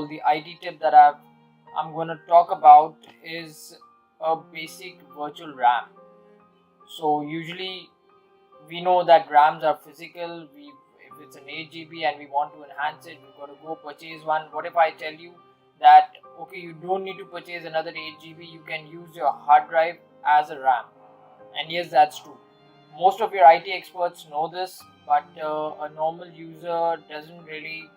call the IT tip that I'm going to talk about is a basic virtual RAM. So usually we know that RAMs are physical. If it's an 8 GB and we want to enhance it, we've got to go purchase one. What if I tell you that okay, you don't need to purchase another 8 GB, you can use your hard drive as a RAM? And yes, that's true. Most of your IT experts know this, but a normal user doesn't really,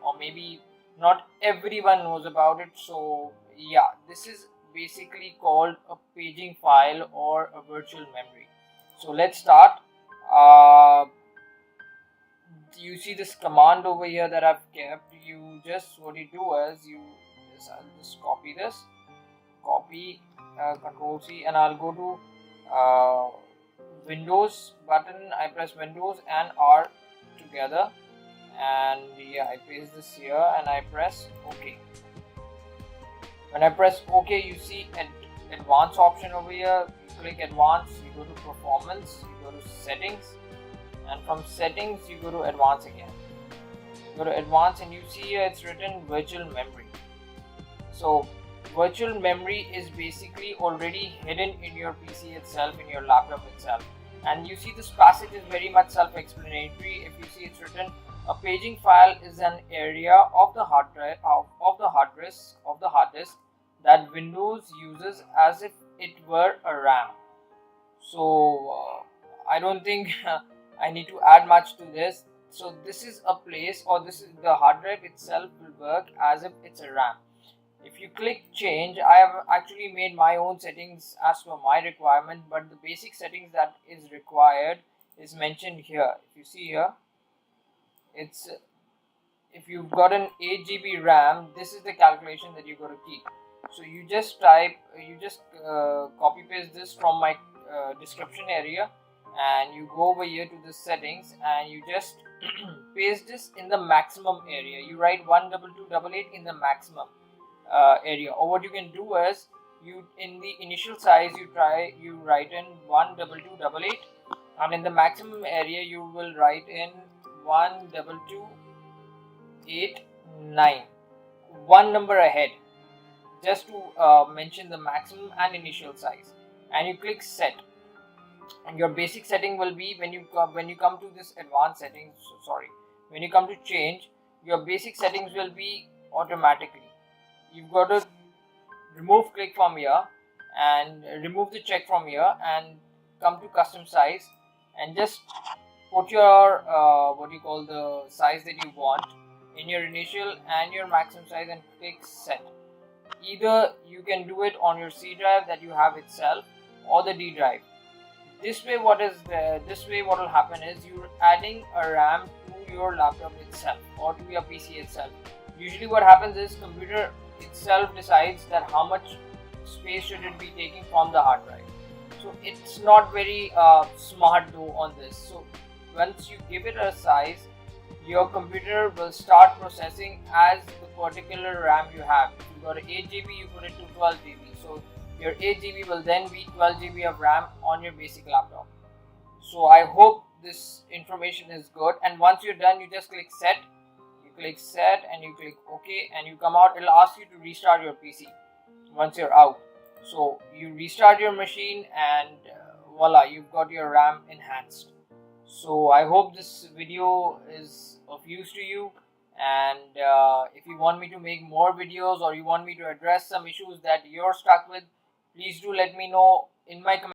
or maybe not everyone knows about it. So yeah, this is basically called a paging file or a virtual memory. So let's start. uh, you see this command over here that I've kept. You just, what you do is I'll just copy this, copy, control C, and I'll go to Windows button. I press Windows and R together, and yeah, I paste this here and I press OK. When I press OK, you see an advanced option over here. You click advanced, you go to performance, you go to settings, and from settings you go to advanced again. You go to advanced and you see here it's written virtual memory. So virtual memory is basically already hidden in your PC itself, in your laptop itself. And you see this passage is very much self-explanatory. If you see, it's written, a paging file is an area of the hard drive of the hard disk that Windows uses as if it were a RAM. So I don't think I need to add much to this. So this is a place, or this is the hard drive itself will work as if it's a RAM. If you click change, I have actually made my own settings as per my requirement, but the basic settings that is required is mentioned here. If you see here, it's if you've got an 8 GB RAM, this is the calculation that you're going to keep. So you just copy paste this from my description area, and you go over here to the settings and you just paste this in the maximum area. You write 12288 in the maximum area, or what you can do is, you in the initial size you write in 12288, and in the maximum area you will write in 12289, one number ahead, just to mention the maximum and initial size, and you click set. And your basic setting will be, when you come to this advanced settings, when you come to change, your basic settings will be automatically. You've got to remove click from here and remove the check from here and come to custom size and just put your the size that you want in your initial and your maximum size and click set. Either you can do it on your C drive that you have itself or the D drive. This way what will happen is, you're adding a RAM to your laptop itself or to your PC itself. Usually what happens is, computer itself decides that how much space should it be taking from the hard drive. So it's not very smart though on this. So once you give it a size, your computer will start processing as the particular RAM you have. If you got an 8 GB, you put it to 12 GB. So your 8 GB will then be 12 GB of RAM on your basic laptop. So I hope this information is good, and once you're done, you just click set. Click set and you click OK, and you come out. It'll ask you to restart your PC once you're out. So you restart your machine and voila, you've got your RAM enhanced. So I hope this video is of use to you, and if you want me to make more videos or you want me to address some issues that you're stuck with, please do let me know in my comments.